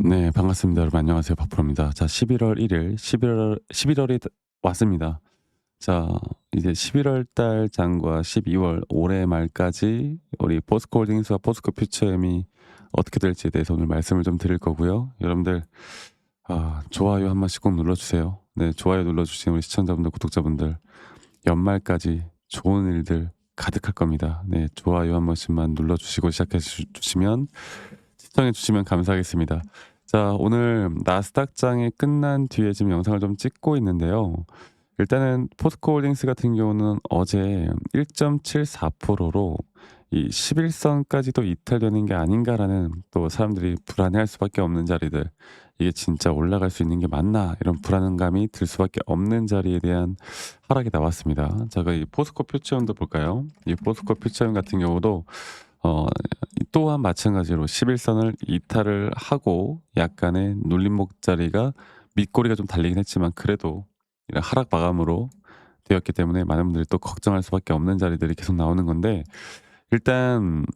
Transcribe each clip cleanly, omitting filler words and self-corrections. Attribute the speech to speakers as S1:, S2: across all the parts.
S1: 네, 반갑습니다. 여러분 안녕하세요. 박프로입니다. 자, 11월 1일, 11월이 왔습니다. 자, 이제 11월 달 장과 12월 올해 말까지 우리 포스코홀딩스와 포스코퓨처엠이 어떻게 될지에 대해서 오늘 말씀을 좀 드릴 거고요. 여러분들 좋아요 한 번씩 꼭 눌러주세요. 네, 좋아요 눌러주신 우리 시청자분들, 구독자분들 연말까지 좋은 일들 가득할 겁니다. 네, 좋아요 한 번씩만 눌러주시고 시작해 주시면 시청해 주시면 감사하겠습니다. 자, 오늘 나스닥장이 끝난 뒤에 지금 영상을 좀 찍고 있는데요. 일단은 포스코홀딩스 같은 경우는 어제 1.74%로 이 11선까지도 이탈되는 게 아닌가라는, 또 사람들이 불안해할 수밖에 없는 자리들, 이게 진짜 올라갈 수 있는 게 맞나 이런 불안감이 들 수밖에 없는 자리에 대한 하락이 나왔습니다. 자, 이 포스코 퓨처엠도 볼까요? 이 포스코 퓨처엠 같은 경우도 어 또한 마찬가지로 11선을 이탈을 하고 약간의 눌림목 자리가 밑꼬리가 좀 달리긴 했지만 그래도 이런 하락 마감으로 되었기 때문에 많은 분들이 또 걱정할 수밖에 없는 자리들이 계속 나오는 건데, 일단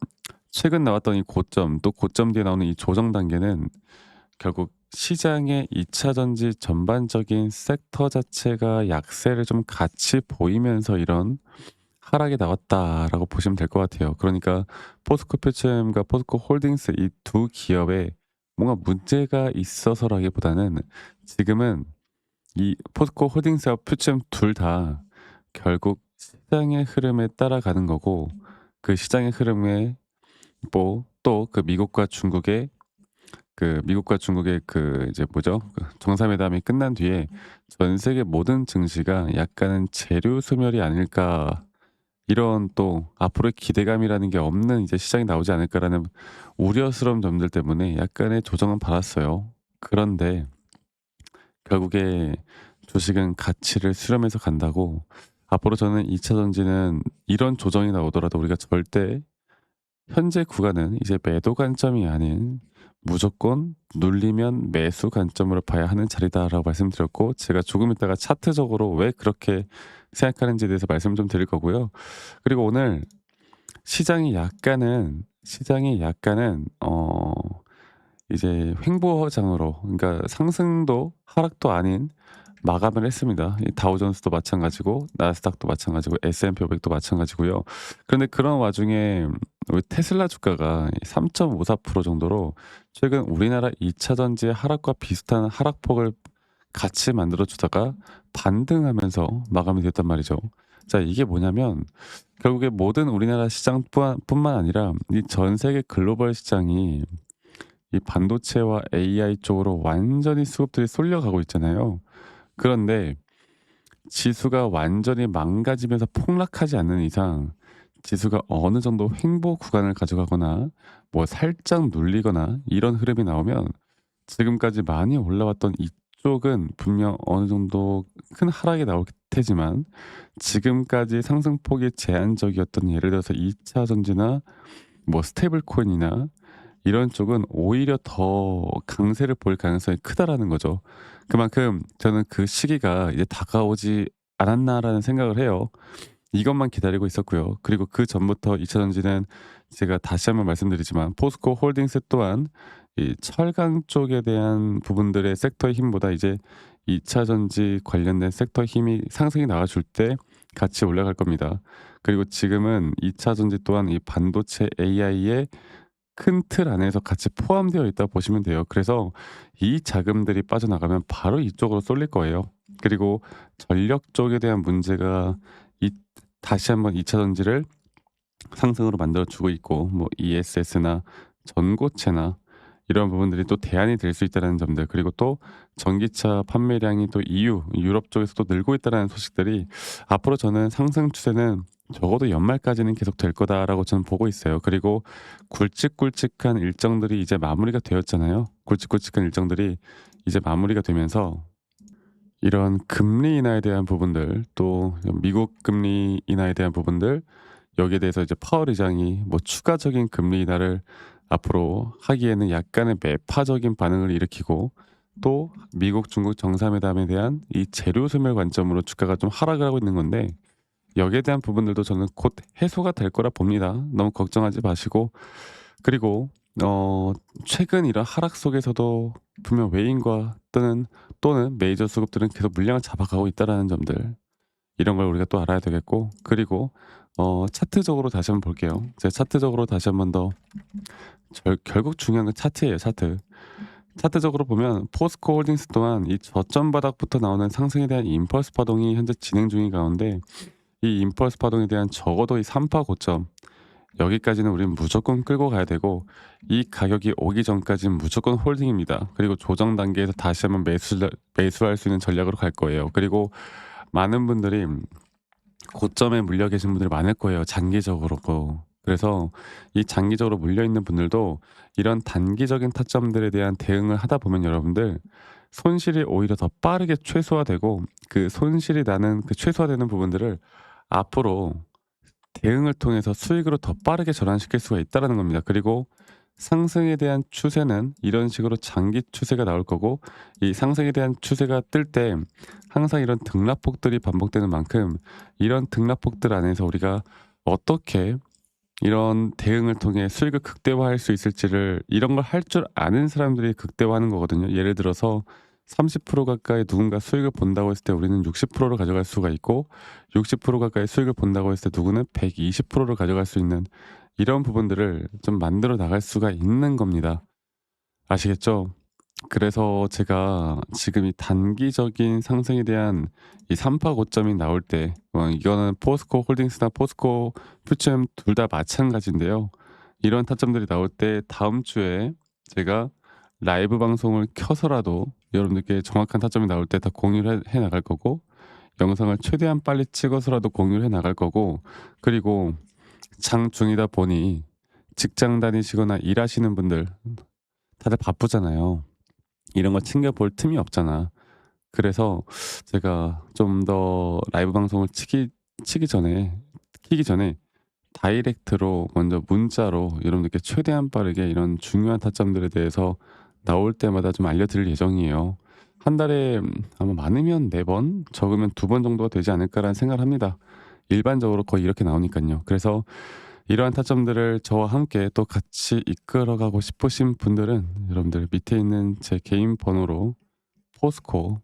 S1: 최근 나왔던 이 고점, 또 고점 뒤에 나오는 이 조정 단계는 결국 시장의 2차 전지 전반적인 섹터 자체가 약세를 좀 같이 보이면서 이런 하락이 나왔다라고 보시면 될 것 같아요. 그러니까 포스코 퓨처엠과 포스코 홀딩스 이 두 기업에 뭔가 문제가 있어서라기보다는 지금은 이 포스코 홀딩스와 퓨처엠 둘 다 결국 시장의 흐름에 따라가는 거고, 그 시장의 흐름에 뭐 또 미국과 중국의 그 이제 뭐죠? 그 정상회담이 끝난 뒤에 전 세계 모든 증시가 약간은 재료 소멸이 아닐까, 이런 또 앞으로의 기대감이라는 게 없는 이제 시장이 나오지 않을까라는 우려스러운 점들 때문에 약간의 조정은 받았어요. 그런데 결국에 주식은 가치를 수렴해서 간다고, 앞으로 저는 2차 전지는 이런 조정이 나오더라도 우리가 절대 현재 구간은 이제 매도 관점이 아닌 무조건 눌리면 매수 관점으로 봐야 하는 자리다라고 말씀드렸고, 제가 조금 있다가 차트적으로 왜 그렇게 생각하는지에 대해서 말씀 좀 드릴 거고요. 그리고 오늘 시장이 약간은 이제 횡보장으로, 그러니까 상승도 하락도 아닌 마감을 했습니다. 이 다우존스도 마찬가지고 나스닥도 마찬가지고 S&P 500도 마찬가지고요. 그런데 그런 와중에 우리 테슬라 주가가 3.54% 정도로 최근 우리나라 2차 전지의 하락과 비슷한 하락폭을 같이 만들어 주다가 반등하면서 마감이 됐단 말이죠. 자, 이게 뭐냐면 결국에 모든 우리나라 시장 뿐만 아니라 이 전 세계 글로벌 시장이 이 반도체와 AI 쪽으로 완전히 수급들이 쏠려가고 있잖아요. 그런데 지수가 완전히 망가지면서 폭락하지 않는 이상, 지수가 어느 정도 횡보 구간을 가져가거나 뭐 살짝 눌리거나 이런 흐름이 나오면, 지금까지 많이 올라왔던 이쪽은 분명 어느 정도 큰 하락이 나올 테지만, 지금까지 상승폭이 제한적이었던 예를 들어서 2차 전지나 뭐 스테이블 코인이나 이런 쪽은 오히려 더 강세를 보일 가능성이 크다라는 거죠. 그만큼 저는 그 시기가 이제 다가오지 않았나라는 생각을 해요. 이것만 기다리고 있었고요. 그리고 그 전부터 2차 전지는 제가 다시 한번 말씀드리지만 포스코 홀딩스 또한 이 철강 쪽에 대한 부분들의 섹터의 힘보다 이제 2차 전지 관련된 섹터의 힘이 상승이 나와줄 때 같이 올라갈 겁니다. 그리고 지금은 2차 전지 또한 이 반도체 AI의 큰 틀 안에서 같이 포함되어 있다 보시면 돼요. 그래서 이 자금들이 빠져나가면 바로 이쪽으로 쏠릴 거예요. 그리고 전력 쪽에 대한 문제가 이 다시 한번 2차 전지를 상승으로 만들어 주고 있고, 뭐 ESS나 전고체나 이런 부분들이 또 대안이 될 수 있다는 점들, 그리고 또 전기차 판매량이 또 유럽 쪽에서도 늘고 있다는 소식들이, 앞으로 저는 상승 추세는 적어도 연말까지는 계속 될 거다라고 저는 보고 있어요. 그리고 굵직굵직한 일정들이 이제 마무리가 되었잖아요. 굵직굵직한 일정들이 이제 마무리가 되면서 이런 금리 인하에 대한 부분들, 또 미국 금리 인하에 대한 부분들, 여기에 대해서 이제 파월 의장이 뭐 추가적인 금리 인하를 앞으로 하기에는 약간의 매파적인 반응을 일으키고, 또 미국 중국 정상회담에 대한 이 재료 소멸 관점으로 주가가 좀 하락을 하고 있는 건데, 여기에 대한 부분들도 저는 곧 해소가 될 거라 봅니다. 너무 걱정하지 마시고, 그리고 어 최근 이런 하락 속에서도 분명 외인과 또는 메이저 수급들은 계속 물량을 잡아가고 있다라는 점들, 이런 걸 우리가 또 알아야 되겠고, 그리고 차트적으로 다시 한번 볼게요. 제가 차트적으로 다시 한번 더 결국 중요한 건 차트예요, 차트. 차트적으로 보면 포스코 홀딩스 또한 이 저점 바닥부터 나오는 상승에 대한 임펄스 파동이 현재 진행 중인 가운데, 이 임펄스 파동에 대한 적어도 이 3파 고점, 여기까지는 우리는 무조건 끌고 가야 되고, 이 가격이 오기 전까지는 무조건 홀딩입니다. 그리고 조정 단계에서 다시 한번 매수할 수 있는 전략으로 갈 거예요. 그리고 많은 분들이 고점에 물려 계신 분들이 많을 거예요, 장기적으로. 그래서 이 장기적으로 물려 있는 분들도 이런 단기적인 타점들에 대한 대응을 하다 보면 여러분들 손실이 오히려 더 빠르게 최소화되고, 그 손실이 나는 그 최소화되는 부분들을 앞으로 대응을 통해서 수익으로 더 빠르게 전환시킬 수가 있다라는 겁니다. 그리고 상승에 대한 추세는 이런 식으로 장기 추세가 나올 거고, 이 상승에 대한 추세가 뜰 때 항상 이런 등락폭들이 반복되는 만큼, 이런 등락폭들 안에서 우리가 어떻게 이런 대응을 통해 수익을 극대화할 수 있을지를, 이런 걸 할 줄 아는 사람들이 극대화하는 거거든요. 예를 들어서 30% 가까이 누군가 수익을 본다고 했을 때 우리는 60%를 가져갈 수가 있고, 60% 가까이 수익을 본다고 했을 때 누구는 120%를 가져갈 수 있는, 이런 부분들을 좀 만들어 나갈 수가 있는 겁니다. 아시겠죠? 그래서 제가 지금 이 단기적인 상승에 대한 이 3파 고점이 나올 때, 이거는 포스코 홀딩스나 포스코 퓨처엠 둘 다 마찬가지인데요. 이런 타점들이 나올 때 다음 주에 제가 라이브 방송을 켜서라도 여러분들께 정확한 타점이 나올 때 다 공유를 해 나갈 거고, 영상을 최대한 빨리 찍어서라도 공유를 해 나갈 거고, 그리고 장중이다 보니 직장 다니시거나 일하시는 분들 다들 바쁘잖아요. 이런 거 챙겨 볼 틈이 없잖아. 그래서 제가 좀 더 라이브 방송을 치기 전에 키기 전에 다이렉트로 먼저 문자로 여러분들께 최대한 빠르게 이런 중요한 타점들에 대해서 나올 때마다 좀 알려드릴 예정이에요. 한 달에 아마 많으면 4번, 적으면 2번 정도가 되지 않을까라는 생각을 합니다. 일반적으로 거의 이렇게 나오니깐요. 그래서 이러한 타점들을 저와 함께 또 같이 이끌어가고 싶으신 분들은 여러분들 밑에 있는 제 개인 번호로 포스코,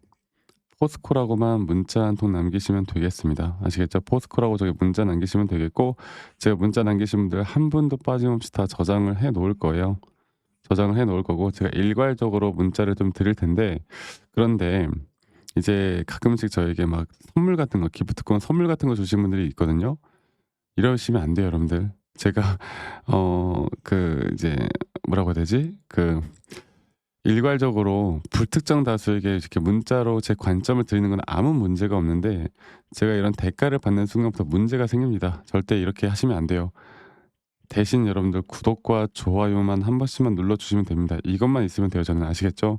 S1: 포스코라고만 문자 한 통 남기시면 되겠습니다. 아시겠죠? 포스코라고 저기 문자 남기시면 되겠고, 제가 문자 남기신 분들 한 분도 빠짐없이 다 저장을 해 놓을 거예요. 저장을 해 놓을 거고, 제가 일괄적으로 문자를 좀 드릴 텐데, 그런데 이제 가끔씩 저에게 막 선물 같은 거, 기프트콘 선물 같은 거 주신 분들이 있거든요. 이러시면 안 돼요, 여러분들. 제가 이제 뭐라고 해야 되지? 일괄적으로 불특정 다수에게 이렇게 문자로 제 관점을 드리는 건 아무 문제가 없는데, 제가 이런 대가를 받는 순간부터 문제가 생깁니다. 절대 이렇게 하시면 안 돼요. 대신 여러분들 구독과 좋아요만 한 번씩만 눌러주시면 됩니다. 이것만 있으면 돼요, 저는. 아시겠죠?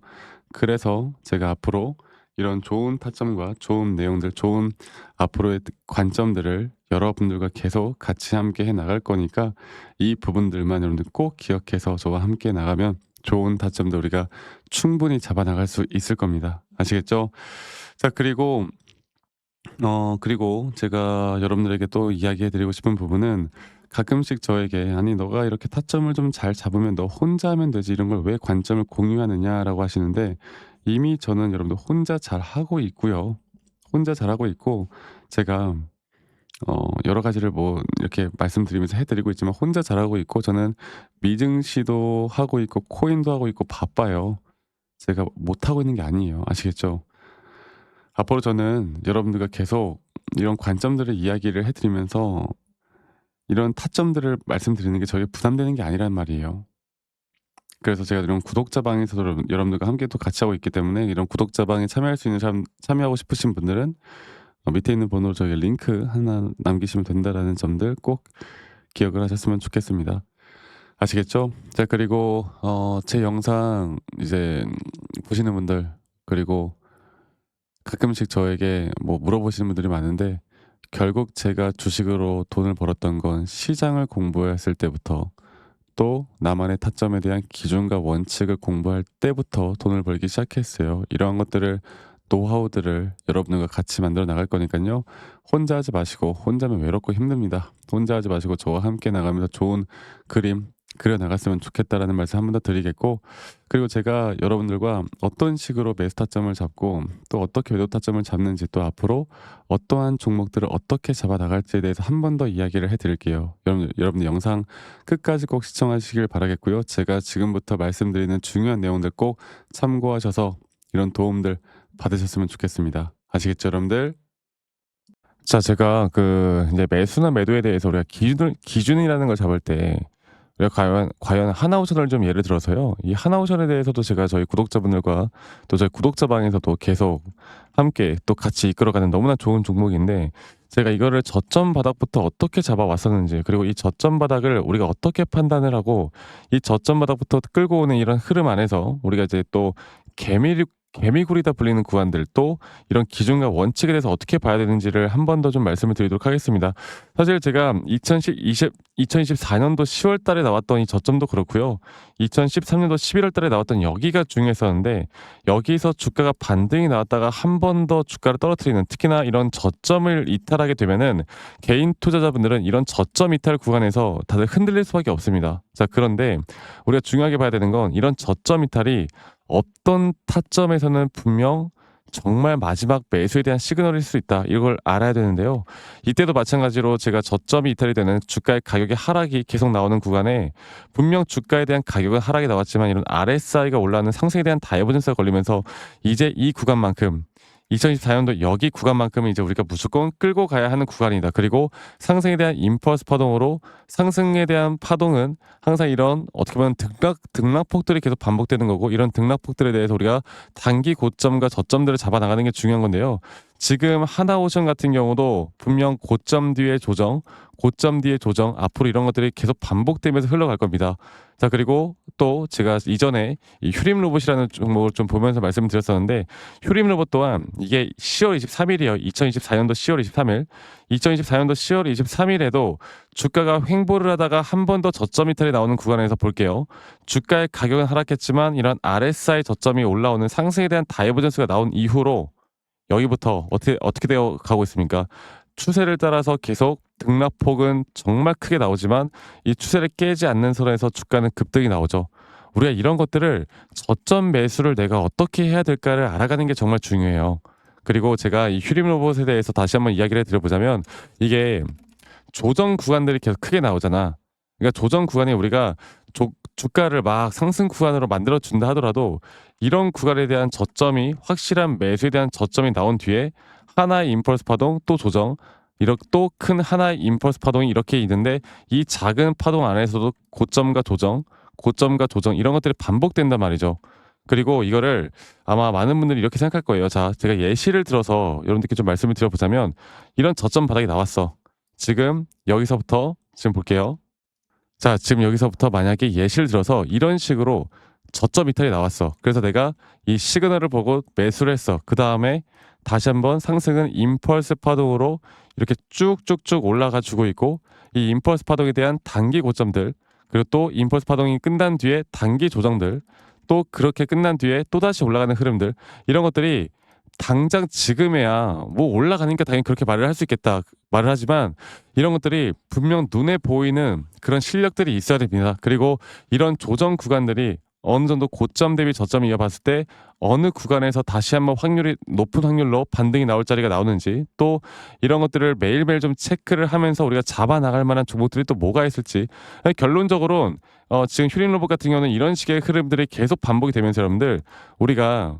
S1: 그래서 제가 앞으로 이런 좋은 타점과 좋은 내용들, 좋은 앞으로의 관점들을 여러분들과 계속 같이 함께 해 나갈 거니까, 이 부분들만 여러분들 꼭 기억해서 저와 함께 나가면 좋은 타점도 우리가 충분히 잡아 나갈 수 있을 겁니다. 아시겠죠? 자, 그리고 제가 여러분들에게 또 이야기해 드리고 싶은 부분은, 가끔씩 저에게 "아니 너가 이렇게 타점을 좀 잘 잡으면 너 혼자 하면 되지. 이런 걸 왜 관점을 공유하느냐."라고 하시는데, 이미 저는 여러분들 혼자 잘하고 있고요. 혼자 잘하고 있고, 제가 여러 가지를 뭐 이렇게 말씀드리면서 해 드리고 있지만 혼자 잘하고 있고, 저는 미증시도 하고 있고 코인도 하고 있고 바빠요. 제가 못하고 있는 게 아니에요. 아시겠죠? 앞으로 저는 여러분들과 계속 이런 관점들을 이야기를 해 드리면서 이런 타점들을 말씀드리는 게 저에게 부담되는 게 아니란 말이에요. 그래서 제가 이런 구독자 방에서도 여러분들과 함께 또 같이 하고 있기 때문에, 이런 구독자 방에 참여할 수 있는 사람, 참여하고 싶으신 분들은 밑에 있는 번호로 저희 링크 하나 남기시면 된다라는 점들 꼭 기억을 하셨으면 좋겠습니다. 아시겠죠? 자, 그리고 제 영상 이제 보시는 분들, 그리고 가끔씩 저에게 뭐 물어보시는 분들이 많은데, 결국 제가 주식으로 돈을 벌었던 건 시장을 공부했을 때부터, 또 나만의 타점에 대한 기준과 원칙을 공부할 때부터 돈을 벌기 시작했어요. 이러한 것들을, 노하우들을 여러분들과 같이 만들어 나갈 거니까요. 혼자 하지 마시고, 혼자면 외롭고 힘듭니다. 혼자 하지 마시고 저와 함께 나가면서 좋은 그림, 그려 나갔으면 좋겠다라는 말씀 한 번 더 드리겠고, 그리고 제가 여러분들과 어떤 식으로 매수 타점을 잡고 또 어떻게 매도 타점을 잡는지, 또 앞으로 어떠한 종목들을 어떻게 잡아 나갈지에 대해서 한 번 더 이야기를 해 드릴게요. 여러분들 영상 끝까지 꼭 시청하시길 바라겠고요. 제가 지금부터 말씀드리는 중요한 내용들 꼭 참고하셔서 이런 도움들 받으셨으면 좋겠습니다. 아시겠죠, 여러분들? 자, 제가 이제 매수나 매도에 대해서 우리가 기준이라는 걸 잡을 때, 우리가 과연 하나오션을 좀 예를 들어서요. 이 하나오션에 대해서도 제가 저희 구독자분들과 또 저희 구독자방에서도 계속 함께 또 같이 이끌어가는 너무나 좋은 종목인데, 제가 이거를 저점 바닥부터 어떻게 잡아왔었는지, 그리고 이 저점 바닥을 우리가 어떻게 판단을 하고, 이 저점 바닥부터 끌고 오는 이런 흐름 안에서 우리가 이제 또 개미굴이다 불리는 구간들, 또 이런 기준과 원칙에 대해서 어떻게 봐야 되는지를 한 번 더 좀 말씀을 드리도록 하겠습니다. 사실 제가 2024년도 10월 달에 나왔던 이 저점도 그렇고요. 2013년도 11월 달에 나왔던 여기가 중요했었는데, 여기서 주가가 반등이 나왔다가 한 번 더 주가를 떨어뜨리는, 특히나 이런 저점을 이탈하게 되면은 개인 투자자분들은 이런 저점 이탈 구간에서 다들 흔들릴 수밖에 없습니다. 자, 그런데 우리가 중요하게 봐야 되는 건, 이런 저점 이탈이 어떤 타점에서는 분명 정말 마지막 매수에 대한 시그널일 수 있다, 이걸 알아야 되는데요. 이때도 마찬가지로 제가 저점이 이탈이 되는 주가의 가격의 하락이 계속 나오는 구간에, 분명 주가에 대한 가격은 하락이 나왔지만 이런 RSI가 올라가는 상승에 대한 다이버전스가 걸리면서 이제 이 구간만큼, 2024년도 여기 구간만큼은 이제 우리가 무조건 끌고 가야 하는 구간이다. 그리고 상승에 대한 임펄스 파동으로, 상승에 대한 파동은 항상 이런 어떻게 보면 등락폭들이 계속 반복되는 거고, 이런 등락폭들에 대해서 우리가 단기 고점과 저점들을 잡아 나가는 게 중요한 건데요. 지금 하나오션 같은 경우도 분명 고점 뒤에 조정, 고점 뒤에 조정, 앞으로 이런 것들이 계속 반복되면서 흘러갈 겁니다. 자, 그리고 또 제가 이전에 이 휴림 로봇이라는 종목을 좀 보면서 말씀드렸었는데, 휴림 로봇 또한 이게 10월 23일이에요. 2024년도 10월 23일. 2024년도 10월 23일에도 주가가 횡보를 하다가 한 번 더 저점 이탈이 나오는 구간에서 볼게요. 주가의 가격은 하락했지만 이런 RSI 저점이 올라오는 상승에 대한 다이버전스가 나온 이후로 여기부터 어떻게 되어 가고 있습니까? 추세를 따라서 계속 등락폭은 정말 크게 나오지만 이 추세를 깨지 않는 선에서 주가는 급등이 나오죠. 우리가 이런 것들을, 저점 매수를 내가 어떻게 해야 될까를 알아가는 게 정말 중요해요. 그리고 제가 이 휴림 로봇에 대해서 다시 한번 이야기를 해 드려보자면, 이게 조정 구간들이 계속 크게 나오잖아. 그러니까 조정 구간에 우리가 주가를 막 상승 구간으로 만들어 준다 하더라도, 이런 구간에 대한 저점이, 확실한 매수에 대한 저점이 나온 뒤에 하나의 임펄스 파동, 또 조정, 이렇게 또 큰 하나의 임펄스 파동이 이렇게 있는데, 이 작은 파동 안에서도 고점과 조정, 고점과 조정, 이런 것들이 반복된단 말이죠. 그리고 이거를 아마 많은 분들이 이렇게 생각할 거예요. 자, 제가 예시를 들어서 여러분들께 좀 말씀을 드려보자면, 이런 저점 바닥이 나왔어. 지금 여기서부터 지금 볼게요. 자, 지금 여기서부터 만약에 예시를 들어서 이런 식으로 저점 이탈이 나왔어. 그래서 내가 이 시그널을 보고 매수를 했어. 그 다음에 다시 한번 상승은 임펄스 파동으로 이렇게 쭉쭉쭉 올라가 주고 있고, 이 임펄스 파동에 대한 단기 고점들, 그리고 또 임펄스 파동이 끝난 뒤에 단기 조정들, 또 그렇게 끝난 뒤에 또다시 올라가는 흐름들, 이런 것들이 당장 지금에야 뭐 올라가니까 당연히 그렇게 말을 할 수 있겠다 말을 하지만, 이런 것들이 분명 눈에 보이는 그런 실력들이 있어야 됩니다. 그리고 이런 조정 구간들이 어느 정도 고점 대비 저점을 이어봤을 때 어느 구간에서 다시 한번 높은 확률로 반등이 나올 자리가 나오는지, 또 이런 것들을 매일매일 좀 체크를 하면서 우리가 잡아 나갈 만한 종목들이 또 뭐가 있을지. 결론적으로는 지금 휴림 로봇 같은 경우는 이런 식의 흐름들이 계속 반복이 되면서, 여러분들, 우리가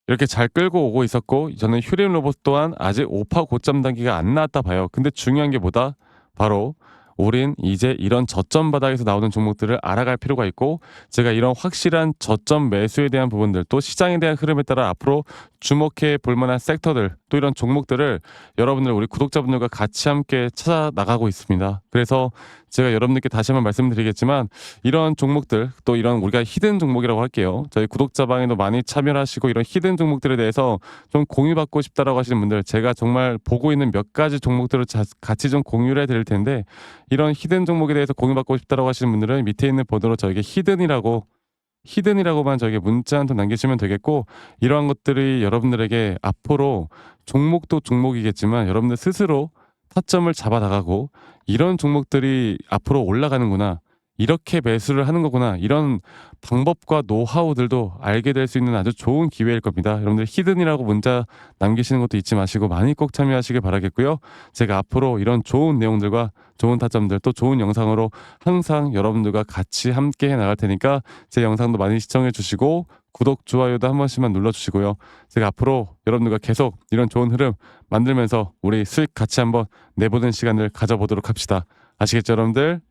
S1: 이렇게 잘 끌고 오고 있었고, 저는 휴림 로봇 또한 아직 오파 고점 단계가 안 나왔다 봐요. 근데 중요한 게 뭐다? 바로 우린 이제 이런 저점 바닥에서 나오는 종목들을 알아갈 필요가 있고, 제가 이런 확실한 저점 매수에 대한 부분들, 또 시장에 대한 흐름에 따라 앞으로 주목해 볼 만한 섹터들, 또 이런 종목들을 여러분들, 우리 구독자분들과 같이 함께 찾아 나가고 있습니다. 그래서 제가 여러분들께 다시 한번 말씀드리겠지만, 이런 종목들, 또 이런 우리가 히든 종목이라고 할게요. 저희 구독자방에도 많이 참여를 하시고, 이런 히든 종목들에 대해서 좀 공유받고 싶다라고 하시는 분들, 제가 정말 보고 있는 몇 가지 종목들을 같이 좀 공유를 해드릴 텐데, 이런 히든 종목에 대해서 공유받고 싶다라고 하시는 분들은 밑에 있는 번호로 저에게 히든이라고만 저에게 문자 한 통 남기시면 되겠고, 이러한 것들이 여러분들에게 앞으로, 종목도 종목이겠지만 여러분들 스스로 타점을 잡아 나가고, 이런 종목들이 앞으로 올라가는구나, 이렇게 매수를 하는 거구나.' 이런 방법과 노하우들도 알게 될 수 있는 아주 좋은 기회일 겁니다. 여러분들 히든이라고 문자 남기시는 것도 잊지 마시고 많이 꼭 참여하시길 바라겠고요. 제가 앞으로 이런 좋은 내용들과 좋은 타점들 또 좋은 영상으로 항상 여러분들과 같이 함께 해 나갈 테니까 제 영상도 많이 시청해 주시고 구독, 좋아요도 한 번씩만 눌러 주시고요. 제가 앞으로 여러분들과 계속 이런 좋은 흐름 만들면서 우리 수익 같이 한번 내보는 시간을 가져보도록 합시다. 아시겠죠, 여러분들?